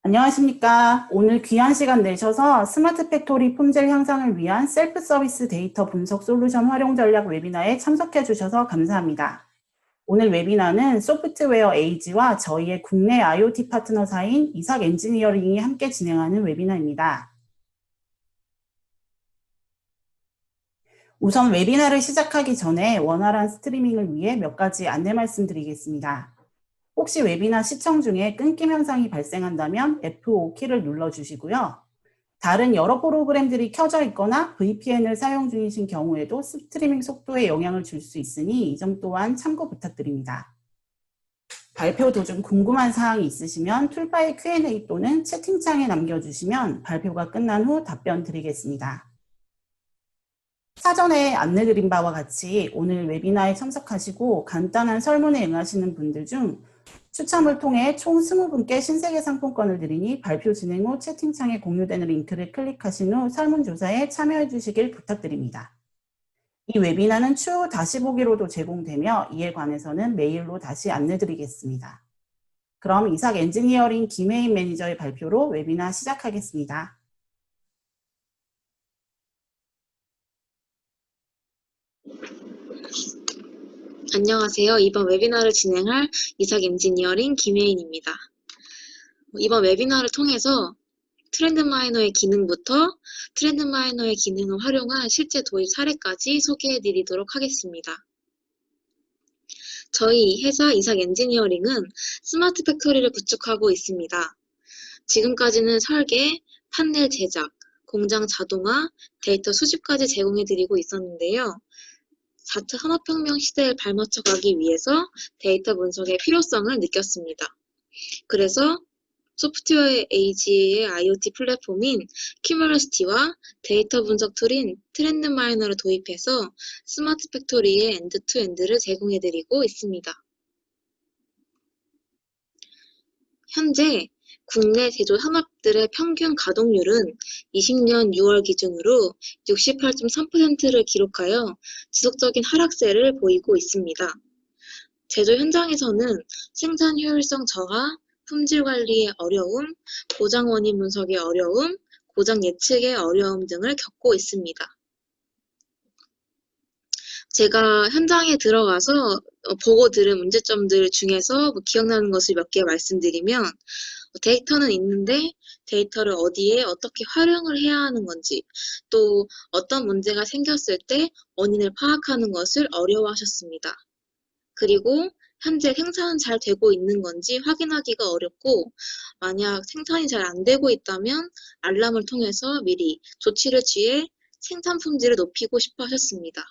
안녕하십니까. 오늘 귀한 시간 내셔서 스마트 팩토리 품질 향상을 위한 셀프 서비스 데이터 분석 솔루션 활용 전략 웨비나에 참석해 주셔서 감사합니다. 오늘 웨비나는 소프트웨어 에이지와 저희의 국내 IoT 파트너사인 이삭 엔지니어링이 함께 진행하는 웨비나입니다. 우선 웨비나를 시작하기 전에 원활한 스트리밍을 위해 몇 가지 안내 말씀드리겠습니다. 혹시 웨비나 시청 중에 끊김 현상이 발생한다면 F5키를 눌러주시고요. 다른 여러 프로그램들이 켜져 있거나 VPN을 사용 중이신 경우에도 스트리밍 속도에 영향을 줄 수 있으니 이 점 또한 참고 부탁드립니다. 발표 도중 궁금한 사항이 있으시면 툴바의 Q&A 또는 채팅창에 남겨주시면 발표가 끝난 후 답변 드리겠습니다. 사전에 안내드린 바와 같이 오늘 웨비나에 참석하시고 간단한 설문에 응하시는 분들 중 추첨을 통해 총 20분께 신세계 상품권을 드리니 발표 진행 후 채팅창에 공유되는 링크를 클릭하신 후 설문조사에 참여해 주시길 부탁드립니다. 이 웨비나는 추후 다시 보기로도 제공되며 이에 관해서는 메일로 다시 안내드리겠습니다. 그럼 이삭 엔지니어링 김혜인 매니저의 발표로 웨비나 시작하겠습니다. 안녕하세요. 이번 웨비나를 진행할 이삭 엔지니어링 김혜인입니다. 이번 웨비나를 통해서 트렌드 마이너의 기능부터 트렌드 마이너의 기능을 활용한 실제 도입 사례까지 소개해 드리도록 하겠습니다. 저희 회사 이삭 엔지니어링은 스마트 팩토리를 구축하고 있습니다. 지금까지는 설계, 판넬 제작, 공장 자동화, 데이터 수집까지 제공해 드리고 있었는데요. 4차 산업혁명 시대에 발맞춰 가기 위해서 데이터 분석의 필요성을 느꼈습니다. 그래서 소프트웨어 에이지의 IoT 플랫폼인 큐머러시티와 데이터 분석 툴인 트렌드 마이너를 도입해서 스마트 팩토리의 엔드투엔드를 제공해드리고 있습니다. 현재 국내 제조 산업들의 평균 가동률은 20년 6월 기준으로 68.3%를 기록하여 지속적인 하락세를 보이고 있습니다. 제조 현장에서는 생산 효율성 저하, 품질 관리의 어려움, 고장 원인 분석의 어려움, 고장 예측의 어려움 등을 겪고 있습니다. 제가 현장에 들어가서 보고 들은 문제점들 중에서 기억나는 것을 몇 개 말씀드리면, 데이터는 있는데 데이터를 어디에 어떻게 활용을 해야 하는 건지, 또 어떤 문제가 생겼을 때 원인을 파악하는 것을 어려워하셨습니다. 그리고 현재 생산은 잘 되고 있는 건지 확인하기가 어렵고, 만약 생산이 잘 안 되고 있다면 알람을 통해서 미리 조치를 취해 생산 품질을 높이고 싶어 하셨습니다.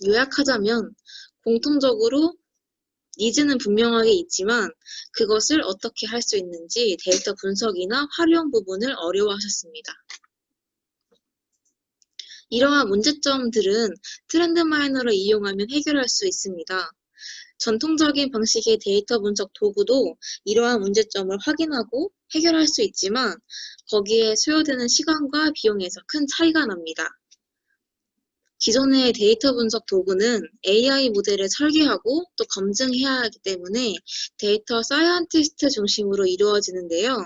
요약하자면 공통적으로 니즈는 분명하게 있지만 그것을 어떻게 할 수 있는지 데이터 분석이나 활용 부분을 어려워하셨습니다. 이러한 문제점들은 트렌드 마이너를 이용하면 해결할 수 있습니다. 전통적인 방식의 데이터 분석 도구도 이러한 문제점을 확인하고 해결할 수 있지만 거기에 소요되는 시간과 비용에서 큰 차이가 납니다. 기존의 데이터 분석 도구는 AI 모델을 설계하고 또 검증해야 하기 때문에 데이터 사이언티스트 중심으로 이루어지는데요.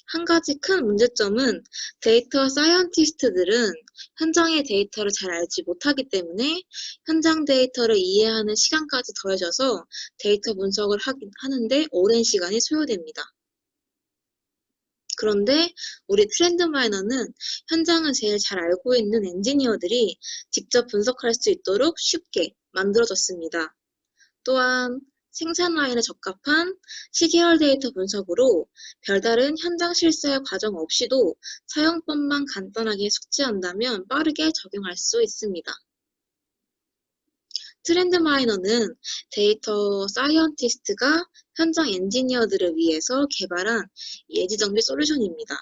한 가지 큰 문제점은 데이터 사이언티스트들은 현장의 데이터를 잘 알지 못하기 때문에 현장 데이터를 이해하는 시간까지 더해져서 데이터 분석을 하는데 오랜 시간이 소요됩니다. 그런데 우리 트렌드 마이너는 현장을 제일 잘 알고 있는 엔지니어들이 직접 분석할 수 있도록 쉽게 만들어졌습니다. 또한 생산 라인에 적합한 시계열 데이터 분석으로 별다른 현장 실사의 과정 없이도 사용법만 간단하게 숙지한다면 빠르게 적용할 수 있습니다. 트렌드 마이너는 데이터 사이언티스트가 현장 엔지니어들을 위해서 개발한 예지정비 솔루션입니다.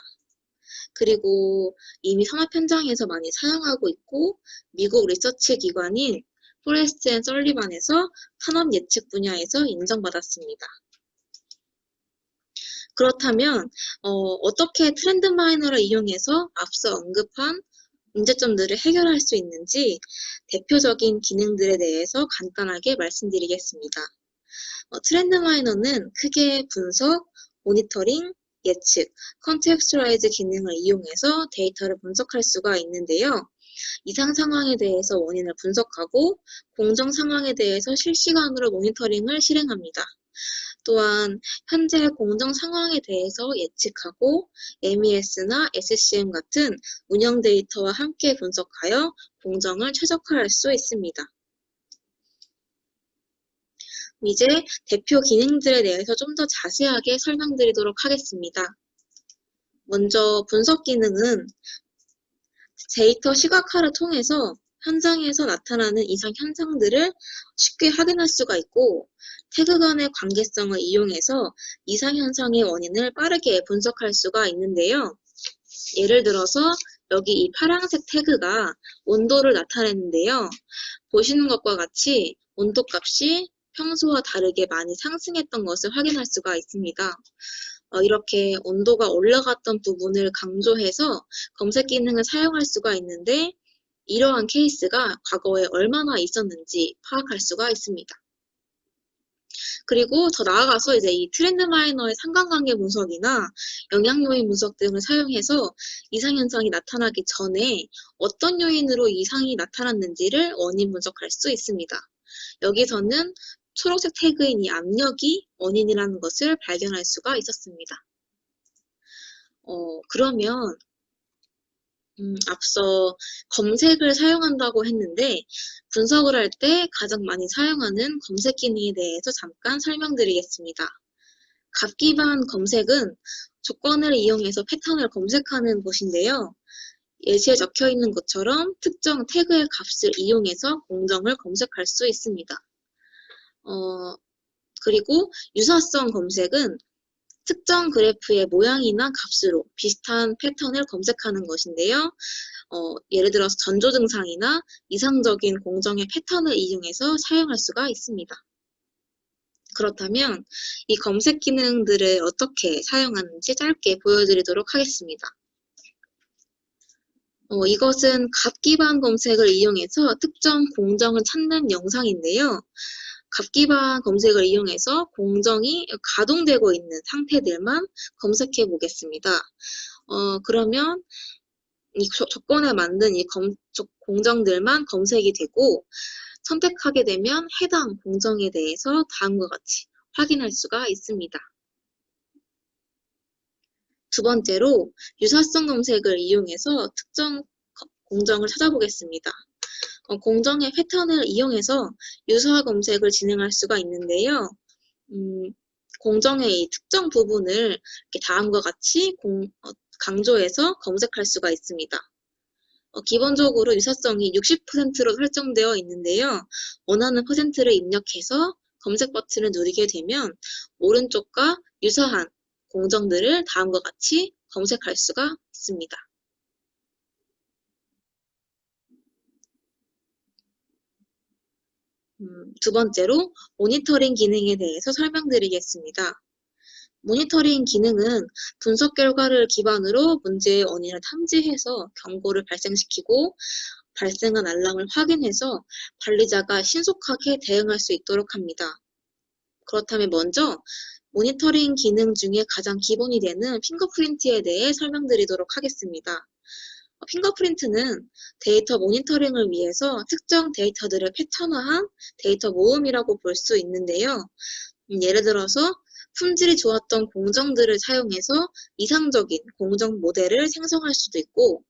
그리고 이미 산업 현장에서 많이 사용하고 있고 미국 리서치 기관인 포레스트 앤 설리반에서 산업 예측 분야에서 인정받았습니다. 그렇다면 어떻게 트렌드 마이너를 이용해서 앞서 언급한 문제점들을 해결할 수 있는지 대표적인 기능들에 대해서 간단하게 말씀드리겠습니다. 트렌드 마이너는 크게 분석, 모니터링, 예측, 컨텍스츄얼라이즈 기능을 이용해서 데이터를 분석할 수가 있는데요. 이상 상황에 대해서 원인을 분석하고 공정 상황에 대해서 실시간으로 모니터링을 실행합니다. 또한 현재 공정 상황에 대해서 예측하고 MES나 SCM 같은 운영 데이터와 함께 분석하여 공정을 최적화할 수 있습니다. 이제 대표 기능들에 대해서 좀 더 자세하게 설명드리도록 하겠습니다. 먼저 분석 기능은 데이터 시각화를 통해서 현장에서 나타나는 이상 현상들을 쉽게 확인할 수가 있고, 태그 간의 관계성을 이용해서 이상 현상의 원인을 빠르게 분석할 수가 있는데요. 예를 들어서 여기 이 파란색 태그가 온도를 나타내는데요. 보시는 것과 같이 온도값이 평소와 다르게 많이 상승했던 것을 확인할 수가 있습니다. 이렇게 온도가 올라갔던 부분을 강조해서 검색 기능을 사용할 수가 있는데, 이러한 케이스가 과거에 얼마나 있었는지 파악할 수가 있습니다. 그리고 더 나아가서 이제 이 트렌드 마이너의 상관관계 분석이나 영향 요인 분석 등을 사용해서 이상 현상이 나타나기 전에 어떤 요인으로 이상이 나타났는지를 원인 분석할 수 있습니다. 여기서는 초록색 태그인 이 압력이 원인이라는 것을 발견할 수가 있었습니다. 그러면 앞서 검색을 사용한다고 했는데, 분석을 할 때 가장 많이 사용하는 검색 기능에 대해서 잠깐 설명드리겠습니다. 값 기반 검색은 조건을 이용해서 패턴을 검색하는 것인데요. 예시에 적혀 있는 것처럼 특정 태그의 값을 이용해서 공정을 검색할 수 있습니다. 그리고 유사성 검색은 특정 그래프의 모양이나 값으로 비슷한 패턴을 검색하는 것인데요. 예를 들어서 전조 증상이나 이상적인 공정의 패턴을 이용해서 사용할 수가 있습니다. 그렇다면 이 검색 기능들을 어떻게 사용하는지 짧게 보여드리도록 하겠습니다. 이것은 값 기반 검색을 이용해서 특정 공정을 찾는 영상인데요. 값 기반 검색을 이용해서 공정이 가동되고 있는 상태들만 검색해 보겠습니다. 그러면 이 조건에 맞는 이 공정들만 검색이 되고, 선택하게 되면 해당 공정에 대해서 다음과 같이 확인할 수가 있습니다. 두 번째로 유사성 검색을 이용해서 특정 공정을 찾아보겠습니다. 공정의 패턴을 이용해서 유사 검색을 진행할 수가 있는데요. 공정의 이 특정 부분을 이렇게 다음과 같이 강조해서 검색할 수가 있습니다. 기본적으로 유사성이 60%로 설정되어 있는데요. 원하는 퍼센트를 입력해서 검색 버튼을 누르게 되면 오른쪽과 유사한 공정들을 다음과 같이 검색할 수가 있습니다. 두 번째로 모니터링 기능에 대해서 설명드리겠습니다. 모니터링 기능은 분석 결과를 기반으로 문제의 원인을 탐지해서 경고를 발생시키고 발생한 알람을 확인해서 관리자가 신속하게 대응할 수 있도록 합니다. 그렇다면 먼저 모니터링 기능 중에 가장 기본이 되는 핑거프린트에 대해 설명드리도록 하겠습니다. 핑거프린트는 데이터 모니터링을 위해서 특정 데이터들을 패턴화한 데이터 모음이라고 볼 수 있는데요. 예를 들어서 품질이 좋았던 공정들을 사용해서 이상적인 공정 모델을 생성할 수도 있고,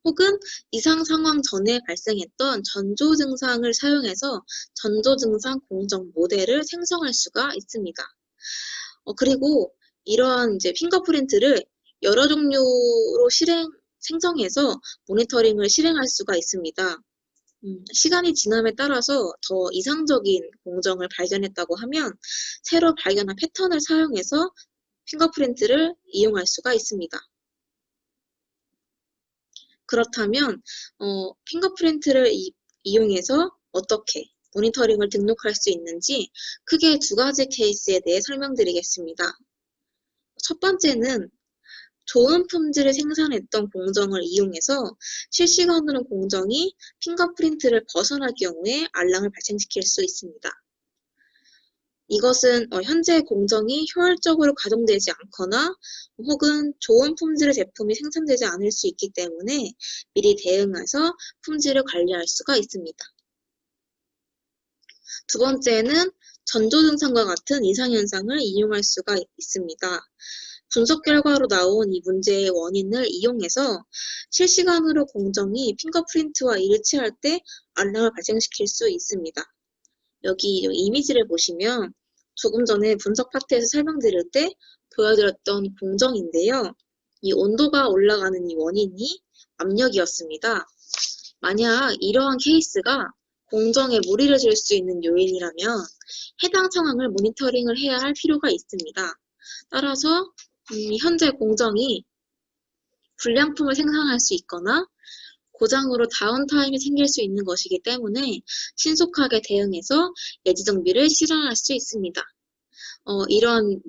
혹은 이상 상황 전에 발생했던 전조 증상을 사용해서 전조 증상 공정 모델을 생성할 수가 있습니다. 그리고 이러한 이제 핑거프린트를 여러 종류로 생성해서 모니터링을 실행할 수가 있습니다. 시간이 지남에 따라서 더 이상적인 공정을 발견했다고 하면 새로 발견한 패턴을 사용해서 핑거프린트를 이용할 수가 있습니다. 그렇다면 핑거프린트를 이용해서 어떻게 모니터링을 등록할 수 있는지 크게 두 가지 케이스에 대해 설명드리겠습니다. 첫 번째는 좋은 품질을 생산했던 공정을 이용해서 실시간으로 공정이 핑거프린트를 벗어날 경우에 알람을 발생시킬 수 있습니다. 이것은 현재 공정이 효율적으로 가동되지 않거나 혹은 좋은 품질의 제품이 생산되지 않을 수 있기 때문에 미리 대응해서 품질을 관리할 수가 있습니다. 두 번째는 전조 증상과 같은 이상현상을 이용할 수가 있습니다. 분석 결과로 나온 이 문제의 원인을 이용해서 실시간으로 공정이 핑거프린트와 일치할 때 알람을 발생시킬 수 있습니다. 여기 이미지를 보시면 조금 전에 분석 파트에서 설명드릴 때 보여드렸던 공정인데요. 이 온도가 올라가는 이 원인이 압력이었습니다. 만약 이러한 케이스가 공정에 무리를 줄 수 있는 요인이라면 해당 상황을 모니터링을 해야 할 필요가 있습니다. 따라서 현재 공정이 불량품을 생산할 수 있거나 고장으로 다운타임이 생길 수 있는 것이기 때문에 신속하게 대응해서 예지 정비를 실현할 수 있습니다. 이런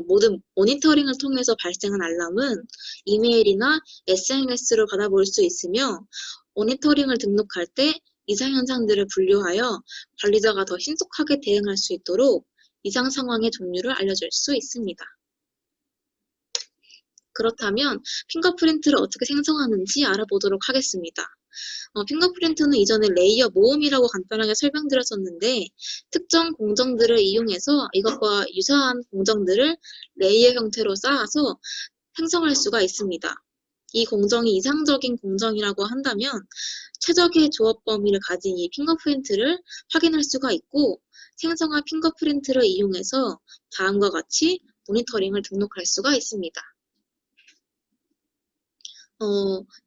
모든 모니터링을 통해서 발생한 알람은 이메일이나 SMS로 받아볼 수 있으며 모니터링을 등록할 때 이상 현상들을 분류하여 관리자가 더 신속하게 대응할 수 있도록 이상 상황의 종류를 알려줄 수 있습니다. 그렇다면 핑거프린트를 어떻게 생성하는지 알아보도록 하겠습니다. 핑거프린트는 이전에 레이어 모음이라고 간단하게 설명드렸었는데 특정 공정들을 이용해서 이것과 유사한 공정들을 레이어 형태로 쌓아서 생성할 수가 있습니다. 이 공정이 이상적인 공정이라고 한다면 최적의 조업 범위를 가진 이 핑거프린트를 확인할 수가 있고 생성한 핑거프린트를 이용해서 다음과 같이 모니터링을 등록할 수가 있습니다.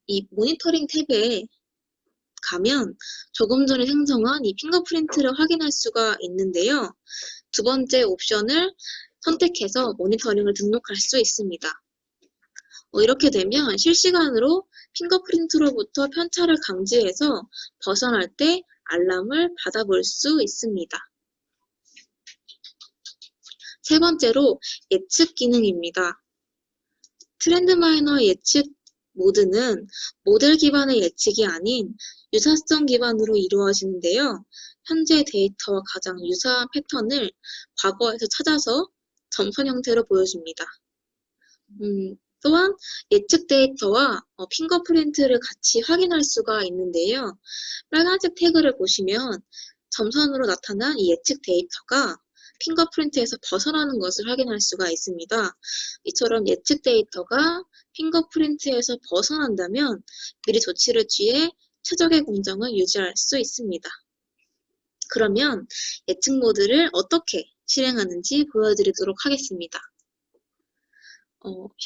이 모니터링 탭에 가면 조금 전에 생성한 이 핑거프린트를 확인할 수가 있는데요. 두 번째 옵션을 선택해서 모니터링을 등록할 수 있습니다. 이렇게 되면 실시간으로 핑거프린트로부터 편차를 감지해서 벗어날 때 알람을 받아볼 수 있습니다. 세 번째로 예측 기능입니다. 트렌드 마이너 예측 모드는 모델 기반의 예측이 아닌 유사성 기반으로 이루어지는데요. 현재 데이터와 가장 유사한 패턴을 과거에서 찾아서 점선 형태로 보여줍니다. 또한 예측 데이터와 핑거프린트를 같이 확인할 수가 있는데요. 빨간색 태그를 보시면 점선으로 나타난 이 예측 데이터가 핑거프린트에서 벗어나는 것을 확인할 수가 있습니다. 이처럼 예측 데이터가 핑거프린트에서 벗어난다면 미리 조치를 취해 최적의 공정을 유지할 수 있습니다. 그러면 예측 모드를 어떻게 실행하는지 보여드리도록 하겠습니다.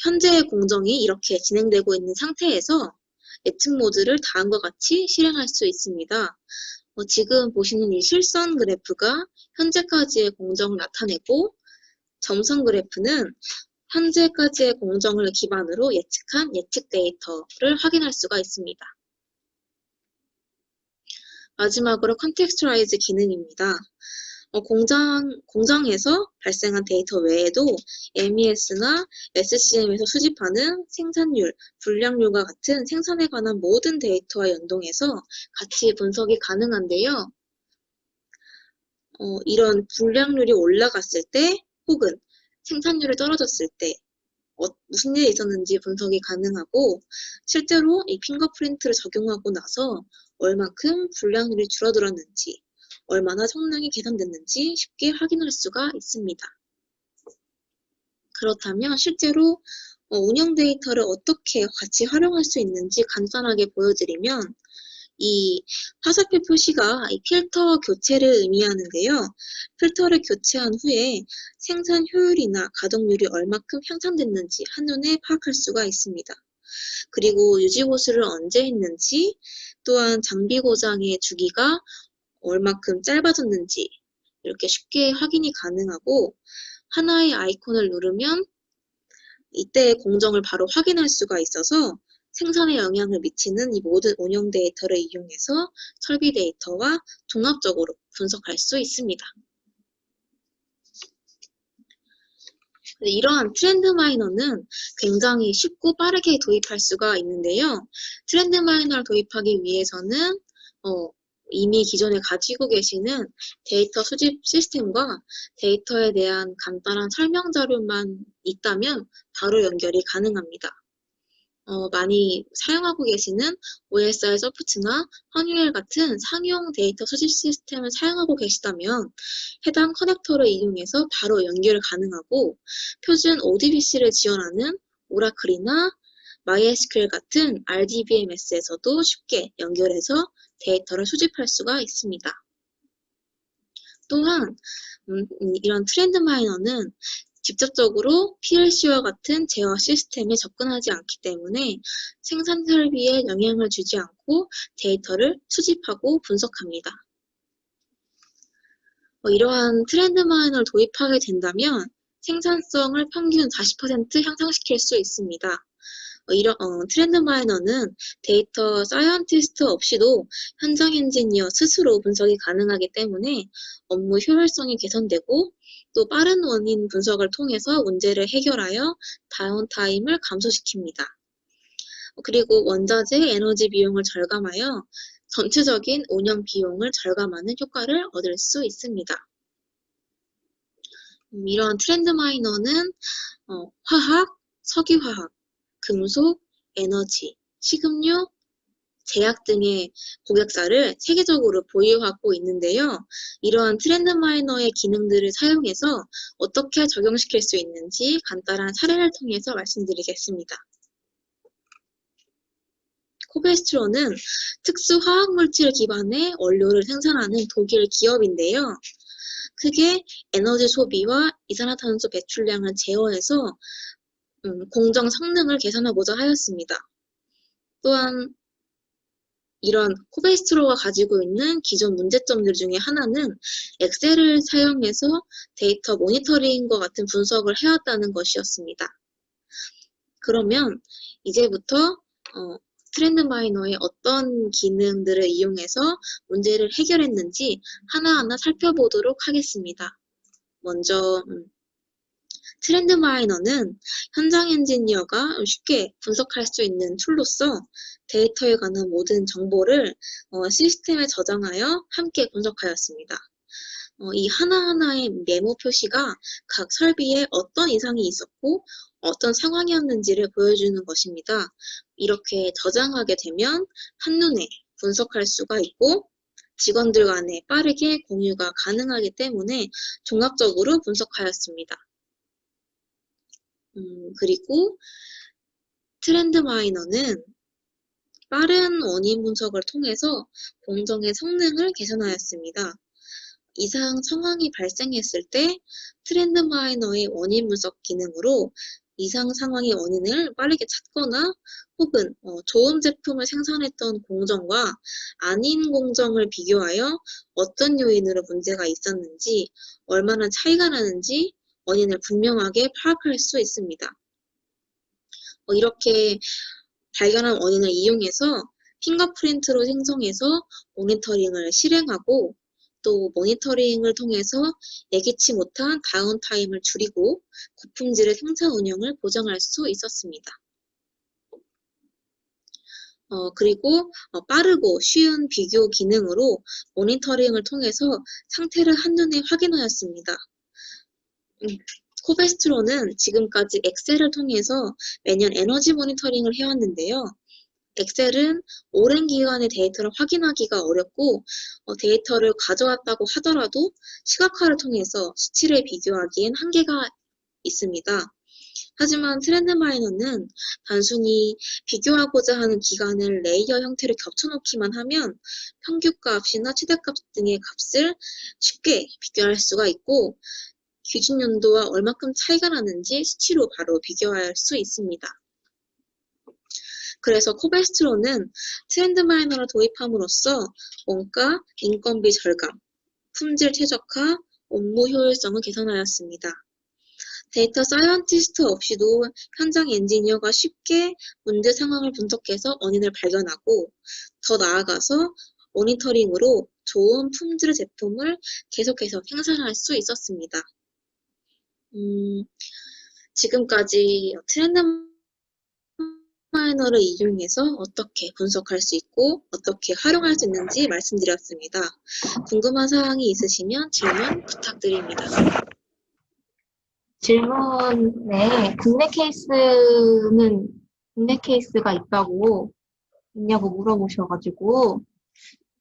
현재 공정이 이렇게 진행되고 있는 상태에서 예측 모드를 다음과 같이 실행할 수 있습니다. 지금 보시는 이 실선 그래프가 현재까지의 공정을 나타내고 점선 그래프는 현재까지의 공정을 기반으로 예측한 예측 데이터를 확인할 수가 있습니다. 마지막으로 컨텍스트라이즈 기능입니다. 공장에서 발생한 데이터 외에도 MES나 SCM에서 수집하는 생산율, 불량률과 같은 생산에 관한 모든 데이터와 연동해서 같이 분석이 가능한데요. 이런 불량률이 올라갔을 때 혹은 생산율이 떨어졌을 때 무슨 일이 있었는지 분석이 가능하고 실제로 이 핑거프린트를 적용하고 나서 얼만큼 불량률이 줄어들었는지 얼마나 성능이 개선됐는지 쉽게 확인할 수가 있습니다. 그렇다면 실제로 운영 데이터를 어떻게 같이 활용할 수 있는지 간단하게 보여드리면 이 화살표 표시가 이 필터 교체를 의미하는데요. 필터를 교체한 후에 생산 효율이나 가동률이 얼마큼 향상됐는지 한눈에 파악할 수가 있습니다. 그리고 유지 보수를 언제 했는지 또한 장비 고장의 주기가 얼마큼 짧아졌는지 이렇게 쉽게 확인이 가능하고 하나의 아이콘을 누르면 이때의 공정을 바로 확인할 수가 있어서 생산에 영향을 미치는 이 모든 운영 데이터를 이용해서 설비 데이터와 종합적으로 분석할 수 있습니다. 이러한 트렌드 마이너는 굉장히 쉽고 빠르게 도입할 수가 있는데요. 트렌드 마이너를 도입하기 위해서는 이미 기존에 가지고 계시는 데이터 수집 시스템과 데이터에 대한 간단한 설명 자료만 있다면 바로 연결이 가능합니다. 많이 사용하고 계시는 OSR 소프트나 허니웰 같은 상용 데이터 수집 시스템을 사용하고 계시다면 해당 커넥터를 이용해서 바로 연결 가능하고 표준 ODBC를 지원하는 오라클이나 MySQL 같은 RDBMS에서도 쉽게 연결해서 데이터를 수집할 수가 있습니다. 또한 이런 트렌드 마이너는 직접적으로 PLC와 같은 제어 시스템에 접근하지 않기 때문에 생산 설비에 영향을 주지 않고 데이터를 수집하고 분석합니다. 이러한 트렌드 마이너를 도입하게 된다면 생산성을 평균 40% 향상시킬 수 있습니다. 이런 트렌드 마이너는 데이터 사이언티스트 없이도 현장 엔지니어 스스로 분석이 가능하기 때문에 업무 효율성이 개선되고 또 빠른 원인 분석을 통해서 문제를 해결하여 다운타임을 감소시킵니다. 그리고 원자재 에너지 비용을 절감하여 전체적인 운영 비용을 절감하는 효과를 얻을 수 있습니다. 이런 트렌드 마이너는 화학, 석유화학, 금속, 에너지, 식음료, 제약 등의 고객사를 세계적으로 보유하고 있는데요. 이러한 트렌드 마이너의 기능들을 사용해서 어떻게 적용시킬 수 있는지 간단한 사례를 통해서 말씀드리겠습니다. 코베스트로는 특수 화학물질 기반의 원료를 생산하는 독일 기업인데요. 크게 에너지 소비와 이산화탄소 배출량을 제어해서 공정 성능을 개선하고자 하였습니다. 또한 이런 코베스트로가 가지고 있는 기존 문제점들 중에 하나는 엑셀을 사용해서 데이터 모니터링과 같은 분석을 해왔다는 것이었습니다. 그러면 이제부터 트렌드 마이너의 어떤 기능들을 이용해서 문제를 해결했는지 하나하나 살펴보도록 하겠습니다. 먼저 트렌드 마이너는 현장 엔지니어가 쉽게 분석할 수 있는 툴로서 데이터에 관한 모든 정보를 시스템에 저장하여 함께 분석하였습니다. 이 하나하나의 메모 표시가 각 설비에 어떤 이상이 있었고 어떤 상황이었는지를 보여주는 것입니다. 이렇게 저장하게 되면 한눈에 분석할 수가 있고 직원들 간에 빠르게 공유가 가능하기 때문에 종합적으로 분석하였습니다. 그리고 트렌드 마이너는 빠른 원인 분석을 통해서 공정의 성능을 개선하였습니다. 이상 상황이 발생했을 때 트렌드 마이너의 원인 분석 기능으로 이상 상황의 원인을 빠르게 찾거나 혹은 좋은 제품을 생산했던 공정과 아닌 공정을 비교하여 어떤 요인으로 문제가 있었는지, 얼마나 차이가 나는지 원인을 분명하게 파악할 수 있습니다. 이렇게 발견한 원인을 이용해서 핑거프린트로 생성해서 모니터링을 실행하고 또 모니터링을 통해서 예기치 못한 다운타임을 줄이고 고품질의 생산 운영을 보장할 수 있었습니다. 그리고 빠르고 쉬운 비교 기능으로 모니터링을 통해서 상태를 한눈에 확인하였습니다. 코베스트로는 지금까지 엑셀을 통해서 매년 에너지 모니터링을 해왔는데요. 엑셀은 오랜 기간의 데이터를 확인하기가 어렵고 데이터를 가져왔다고 하더라도 시각화를 통해서 수치를 비교하기엔 한계가 있습니다. 하지만 트렌드 마이너는 단순히 비교하고자 하는 기간을 레이어 형태로 겹쳐놓기만 하면 평균값이나 최대값 등의 값을 쉽게 비교할 수가 있고 기준 연도와 얼마큼 차이가 나는지 수치로 바로 비교할 수 있습니다. 그래서 코베스트로는 트렌드 마이너를 도입함으로써 원가, 인건비 절감, 품질 최적화, 업무 효율성을 개선하였습니다. 데이터 사이언티스트 없이도 현장 엔지니어가 쉽게 문제 상황을 분석해서 원인을 발견하고 더 나아가서 모니터링으로 좋은 품질의 제품을 계속해서 생산할 수 있었습니다. 지금까지 트렌드 마이너를 이용해서 어떻게 분석할 수 있고 어떻게 활용할 수 있는지 말씀드렸습니다. 궁금한 사항이 있으시면 질문 부탁드립니다. 질문에 국내 케이스가 있냐고 물어보셔가지고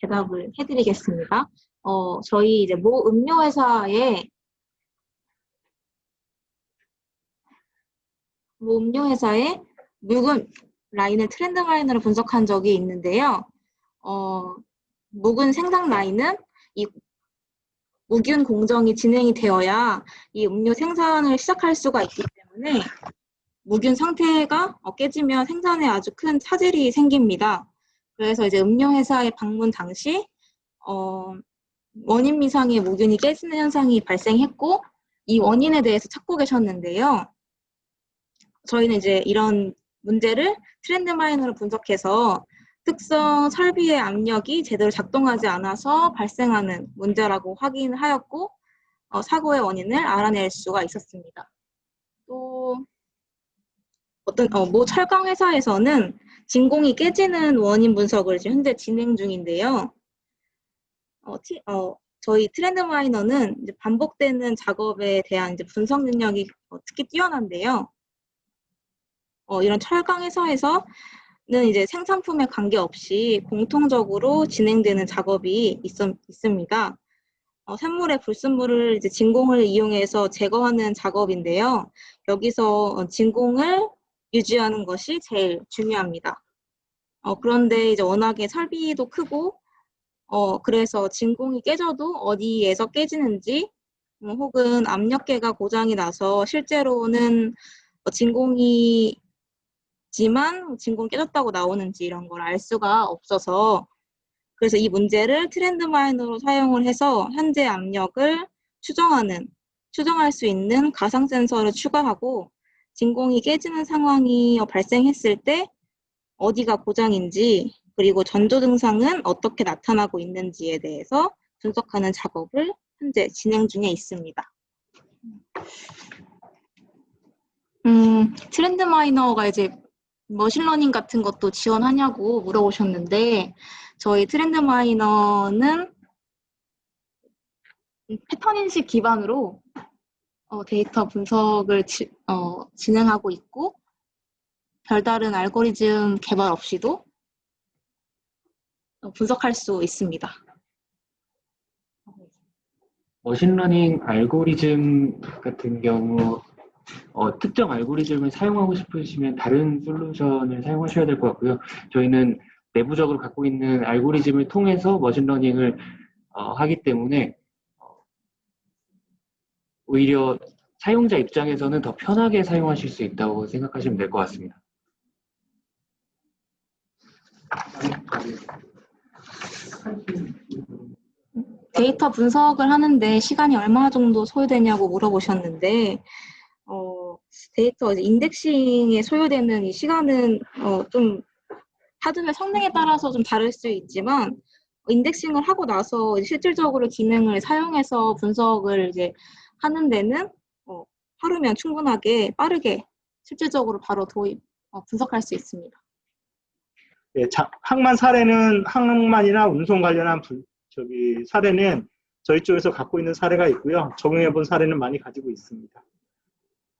대답을 해드리겠습니다. 저희 이제 모 음료회사에 묵은 라인을 트렌드 마이너로 분석한 적이 있는데요. 묵은 생산 라인은 이 무균 공정이 진행이 되어야 이 음료 생산을 시작할 수가 있기 때문에 무균 상태가 깨지면 생산에 아주 큰 차질이 생깁니다. 그래서 이제 음료 회사에 방문 당시 원인 미상의 무균이 깨지는 현상이 발생했고 이 원인에 대해서 찾고 계셨는데요. 저희는 이제 이런 문제를 트렌드 마이너로 분석해서 특성 설비의 압력이 제대로 작동하지 않아서 발생하는 문제라고 확인하였고 사고의 원인을 알아낼 수가 있었습니다. 또 모 철강 회사에서는 진공이 깨지는 원인 분석을 지금 현재 진행 중인데요. 저희 트렌드 마이너는 이제 반복되는 작업에 대한 이제 분석 능력이 특히 뛰어난데요. 이런 철강 회사에서는 이제 생산품에 관계없이 공통적으로 진행되는 작업이 있습니다. 샘물의 불순물을 이제 진공을 이용해서 제거하는 작업인데요. 여기서 진공을 유지하는 것이 제일 중요합니다. 그런데 이제 워낙에 설비도 크고 그래서 진공이 깨져도 어디에서 깨지는지 혹은 압력계가 고장이 나서 실제로는 진공이 깨졌다고 나오는지 이런 걸 알 수가 없어서 그래서 이 문제를 트렌드 마이너로 사용을 해서 현재 압력을 추정할 수 있는 가상 센서를 추가하고 진공이 깨지는 상황이 발생했을 때 어디가 고장인지 그리고 전조 증상은 어떻게 나타나고 있는지에 대해서 분석하는 작업을 현재 진행 중에 있습니다. 트렌드 마이너가 이제 머신러닝 같은 것도 지원하냐고 물어보셨는데 저희 트렌드 마이너는 패턴 인식 기반으로 데이터 분석을 진행하고 있고 별다른 알고리즘 개발 없이도 분석할 수 있습니다. 머신러닝 알고리즘 같은 경우 특정 알고리즘을 사용하고 싶으시면 다른 솔루션을 사용하셔야 될 것 같고요. 저희는 내부적으로 갖고 있는 알고리즘을 통해서 머신러닝을 하기 때문에 오히려 사용자 입장에서는 더 편하게 사용하실 수 있다고 생각하시면 될 것 같습니다. 데이터 분석을 하는데 시간이 얼마 정도 소요되냐고 물어보셨는데 데이터 인덱싱에 소요되는 이 시간은 좀 하드웨어 성능에 따라서 좀 다를 수 있지만 인덱싱을 하고 나서 실질적으로 기능을 사용해서 분석을 이제 하는 데는 하루면 충분하게 빠르게 실질적으로 바로 분석할 수 있습니다. 네, 항만이나 운송 관련한 사례는 저희 쪽에서 갖고 있는 사례가 있고요. 적용해 본 사례는 많이 가지고 있습니다.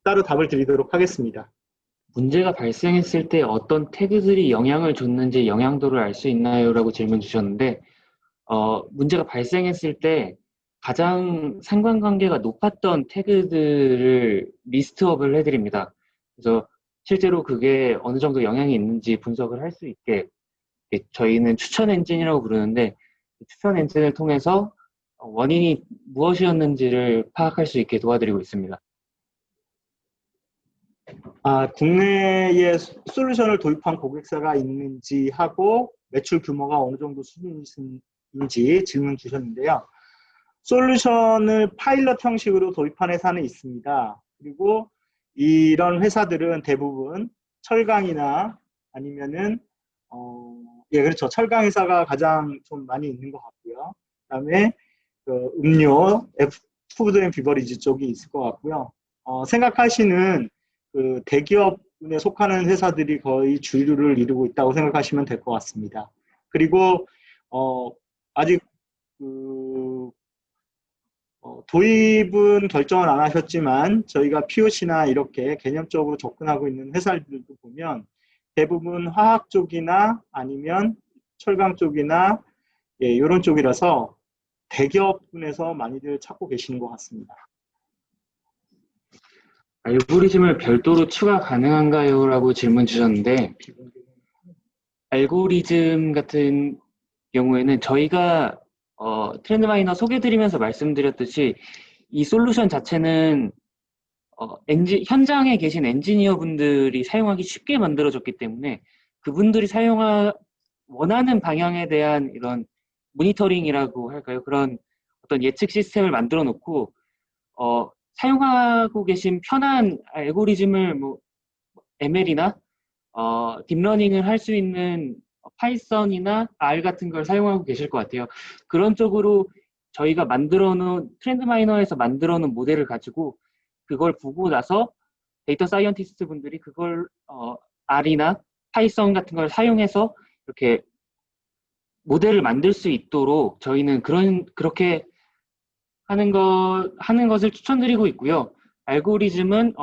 따로 답을 드리도록 하겠습니다. 문제가 발생했을 때 어떤 태그들이 영향을 줬는지 영향도를 알 수 있나요? 라고 질문 주셨는데 문제가 발생했을 때 가장 상관관계가 높았던 태그들을 리스트업을 해드립니다. 그래서 실제로 그게 어느 정도 영향이 있는지 분석을 할 수 있게 저희는 추천 엔진이라고 부르는데 추천 엔진을 통해서 원인이 무엇이었는지를 파악할 수 있게 도와드리고 있습니다. 국내에 솔루션을 도입한 고객사가 있는지 하고 매출 규모가 어느 정도 수준인지 질문 주셨는데요. 솔루션을 파일럿 형식으로 도입한 회사는 있습니다. 그리고 이런 회사들은 대부분 철강이나 아니면은 그렇죠. 철강 회사가 가장 좀 많이 있는 것 같고요. 그다음에 음료, 푸드 앤 비버리지 쪽이 있을 것 같고요. 생각하시는 그 대기업 속하는 회사들이 거의 주류를 이루고 있다고 생각하시면 될 것 같습니다. 그리고 아직 도입은 결정을 안 하셨지만 저희가 POC나 이렇게 개념적으로 접근하고 있는 회사들도 보면 대부분 화학 쪽이나 아니면 철강 쪽이나 이런 쪽이라서 대기업군에서 많이들 찾고 계시는 것 같습니다. 알고리즘을 별도로 추가 가능한가요? 라고 질문 주셨는데, 알고리즘 같은 경우에는 저희가 트렌드마이너 소개드리면서 말씀드렸듯이 이 솔루션 자체는 현장에 계신 엔지니어 분들이 사용하기 쉽게 만들어졌기 때문에 그분들이 원하는 방향에 대한 이런 모니터링이라고 할까요? 그런 어떤 예측 시스템을 만들어 놓고 사용하고 계신 편한 알고리즘을 뭐 ML이나 딥러닝을 할 수 있는 파이썬이나 R 같은 걸 사용하고 계실 것 같아요. 그런 쪽으로 저희가 트렌드마이너에서 만들어 놓은 모델을 가지고 그걸 보고 나서 데이터 사이언티스트 분들이 그걸 R이나 파이썬 같은 걸 사용해서 이렇게 모델을 만들 수 있도록 저희는 그렇게 하는 것을 추천드리고 있고요. 알고리즘은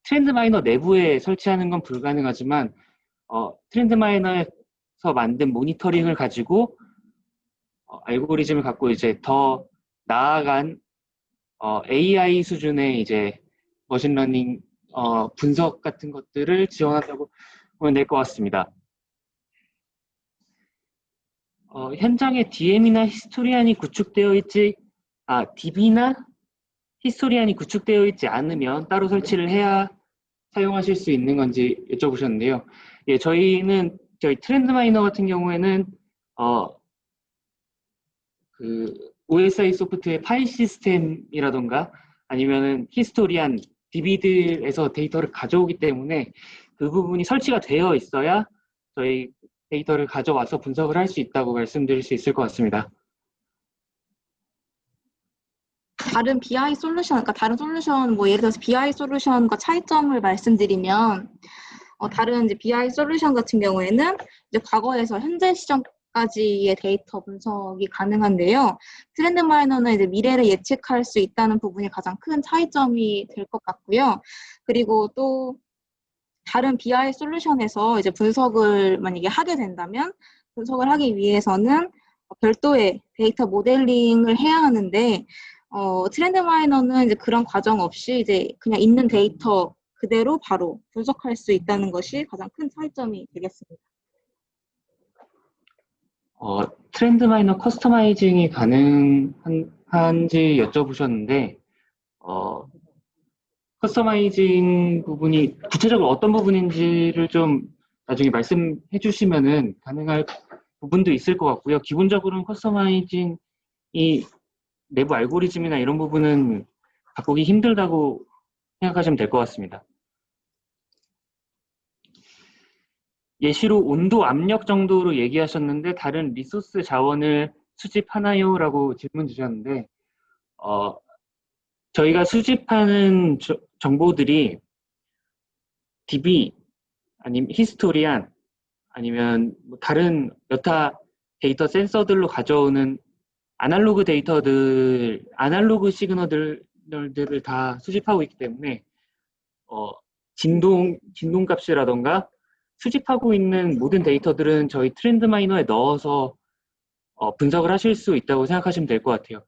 트렌드마이너 내부에 설치하는 건 불가능하지만 트렌드마이너에서 만든 모니터링을 가지고 알고리즘을 갖고 이제 더 나아간 AI 수준의 이제 머신러닝 분석 같은 것들을 지원한다고 보면 될 것 같습니다. 현장에 DB나 히스토리안이 구축되어 있지 않으면 따로 설치를 해야 사용하실 수 있는 건지 여쭤보셨는데요. 예, 저희 트렌드마이너 같은 경우에는 OSI 소프트의 파일 시스템이라던가 아니면은 히스토리안, DB들에서 데이터를 가져오기 때문에 그 부분이 설치가 되어 있어야 저희 데이터를 가져와서 분석을 할 수 있다고 말씀드릴 수 있을 것 같습니다. 다른 BI 솔루션, 그러니까 다른 솔루션, 뭐 예를 들어서 BI 솔루션과 차이점을 말씀드리면, 다른 이제 BI 솔루션 같은 경우에는 이제 과거에서 현재 시점까지의 데이터 분석이 가능한데요. 트렌드마이너는 이제 미래를 예측할 수 있다는 부분이 가장 큰 차이점이 될 것 같고요. 그리고 또 다른 BI 솔루션에서 이제 분석을 만약에 하게 된다면 분석을 하기 위해서는 별도의 데이터 모델링을 해야 하는데 트렌드마이너는 이제 그런 과정 없이 이제 그냥 있는 데이터 그대로 바로 분석할 수 있다는 것이 가장 큰 차이점이 되겠습니다. 트렌드마이너 커스터마이징이 가능한지 여쭤보셨는데 커스터마이징 부분이 구체적으로 어떤 부분인지를 좀 나중에 말씀해 주시면은 가능할 부분도 있을 것 같고요. 기본적으로는 커스터마이징이 내부 알고리즘이나 이런 부분은 바꾸기 힘들다고 생각하시면 될 것 같습니다. 예시로 온도, 압력 정도로 얘기하셨는데 다른 리소스 자원을 수집하나요? 라고 질문 주셨는데 저희가 수집하는 정보들이 DB, 아니면 히스토리안, 아니면 뭐 다른 여타 데이터 센서들로 가져오는 아날로그 시그널들을 다 수집하고 있기 때문에 진동값이라던가 수집하고 있는 모든 데이터들은 저희 트렌드마이너에 넣어서 분석을 하실 수 있다고 생각하시면 될 것 같아요.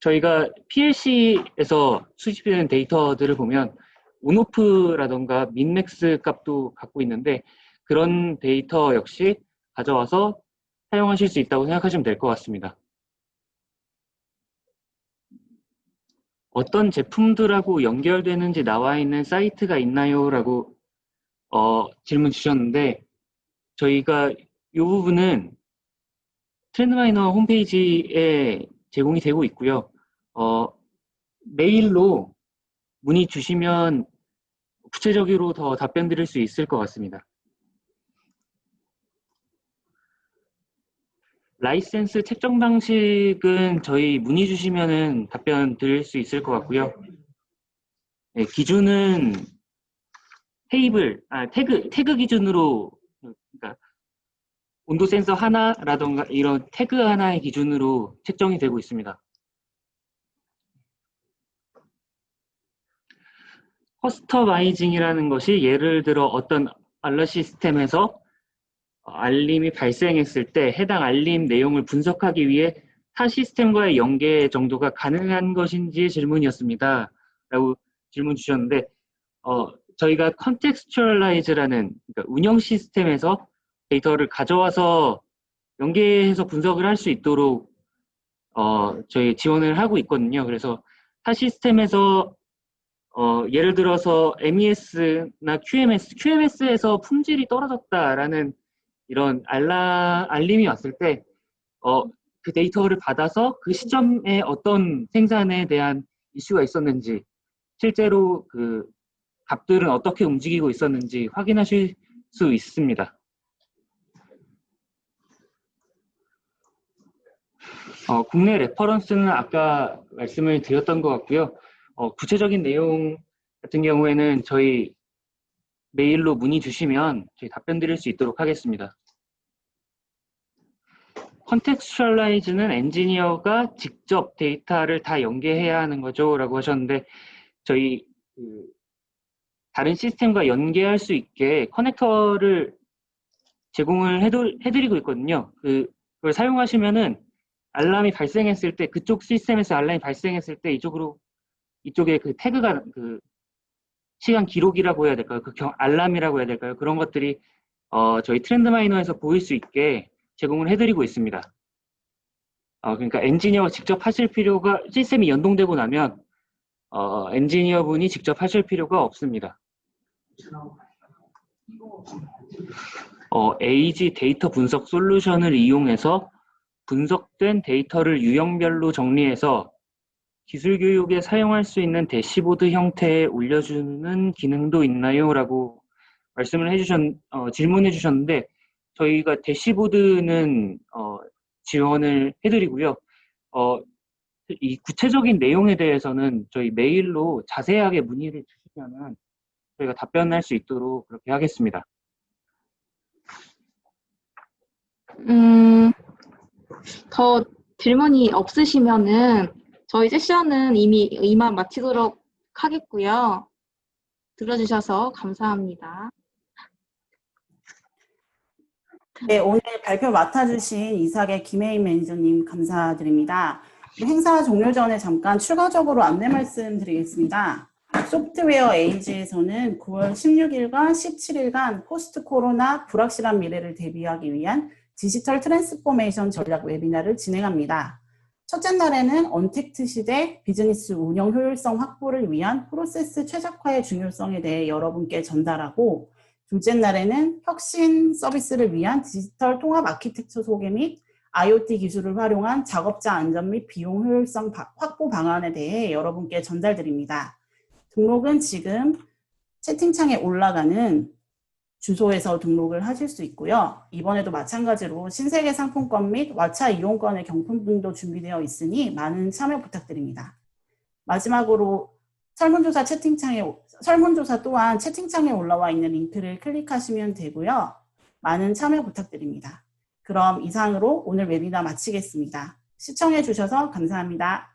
저희가 PLC에서 수집되는 데이터들을 보면 온오프라던가 민맥스 값도 갖고 있는데 그런 데이터 역시 가져와서 사용하실 수 있다고 생각하시면 될 것 같습니다. 어떤 제품들하고 연결되는지 나와 있는 사이트가 있나요? 라고 질문 주셨는데 저희가 이 부분은 트렌드마이너 홈페이지에 제공이 되고 있고요. 메일로 문의 주시면 구체적으로 더 답변 드릴 수 있을 것 같습니다. 라이센스 책정 방식은 저희 문의 주시면은 답변 드릴 수 있을 것 같고요. 네, 기준은 태그 기준으로, 그러니까 온도 센서 하나라던가 이런 태그 하나의 기준으로 책정이 되고 있습니다. 커스터마이징이라는 것이 예를 들어 어떤 알ert 시스템에서 알림이 발생했을 때 해당 알림 내용을 분석하기 위해 타 시스템과의 연계 정도가 가능한 것인지의 질문이었습니다. 라고 질문 주셨는데, 저희가 contextualize라는, 그러니까 운영 시스템에서 데이터를 가져와서 연계해서 분석을 할 수 있도록 저희 지원을 하고 있거든요. 그래서 타 시스템에서 예를 들어서 MES나 QMS에서 품질이 떨어졌다라는 이런 알림이 왔을 때 그 데이터를 받아서 그 시점에 어떤 생산에 대한 이슈가 있었는지, 실제로 그 값들은 어떻게 움직이고 있었는지 확인하실 수 있습니다. 국내 레퍼런스는 아까 말씀을 드렸던 것 같고요. 구체적인 내용 같은 경우에는 저희 메일로 문의 주시면 저희 답변 드릴 수 있도록 하겠습니다. 컨텍스츄얼라이즈는 엔지니어가 직접 데이터를 다 연계해야 하는 거죠 라고 하셨는데, 저희 다른 시스템과 연계할 수 있게 커넥터를 제공을 해드리고 있거든요. 그걸 사용하시면은 알람이 발생했을 때, 그쪽 시스템에서 알람이 발생했을 때 이쪽에 그 태그가 그 시간 기록이라고 해야 될까요? 알람이라고 해야 될까요? 그런 것들이 저희 트렌드 마이너에서 보일 수 있게 제공을 해드리고 있습니다. 그러니까 엔지니어가 직접 하실 필요가, 시스템이 연동되고 나면 엔지니어 분이 직접 하실 필요가 없습니다. 에이지 데이터 분석 솔루션을 이용해서 분석된 데이터를 유형별로 정리해서 기술 교육에 사용할 수 있는 대시보드 형태에 올려주는 기능도 있나요? 라고 질문해 주셨는데, 저희가 대시보드는 지원을 해드리고요. 이 구체적인 내용에 대해서는 저희 메일로 자세하게 문의를 주시면은 저희가 답변할 수 있도록 그렇게 하겠습니다. 더 질문이 없으시면은 저희 세션은 이미 이만 마치도록 하겠고요. 들어주셔서 감사합니다. 네, 오늘 발표 맡아주신 이삭의 김혜인 매니저님 감사드립니다. 행사 종료 전에 잠깐 추가적으로 안내 말씀드리겠습니다. 소프트웨어 에이지에서는 9월 16일과 17일간 포스트 코로나 불확실한 미래를 대비하기 위한 디지털 트랜스포메이션 전략 웨비나를 진행합니다. 첫째 날에는 언택트 시대 비즈니스 운영 효율성 확보를 위한 프로세스 최적화의 중요성에 대해 여러분께 전달하고, 둘째 날에는 혁신 서비스를 위한 디지털 통합 아키텍처 소개 및 IoT 기술을 활용한 작업자 안전 및 비용 효율성 확보 방안에 대해 여러분께 전달드립니다. 등록은 지금 채팅창에 올라가는 주소에서 등록을 하실 수 있고요. 이번에도 마찬가지로 신세계 상품권 및 왓챠 이용권의 경품 등도 준비되어 있으니 많은 참여 부탁드립니다. 마지막으로 설문조사 또한 채팅창에 올라와 있는 링크를 클릭하시면 되고요. 많은 참여 부탁드립니다. 그럼 이상으로 오늘 웨비나 마치겠습니다. 시청해 주셔서 감사합니다.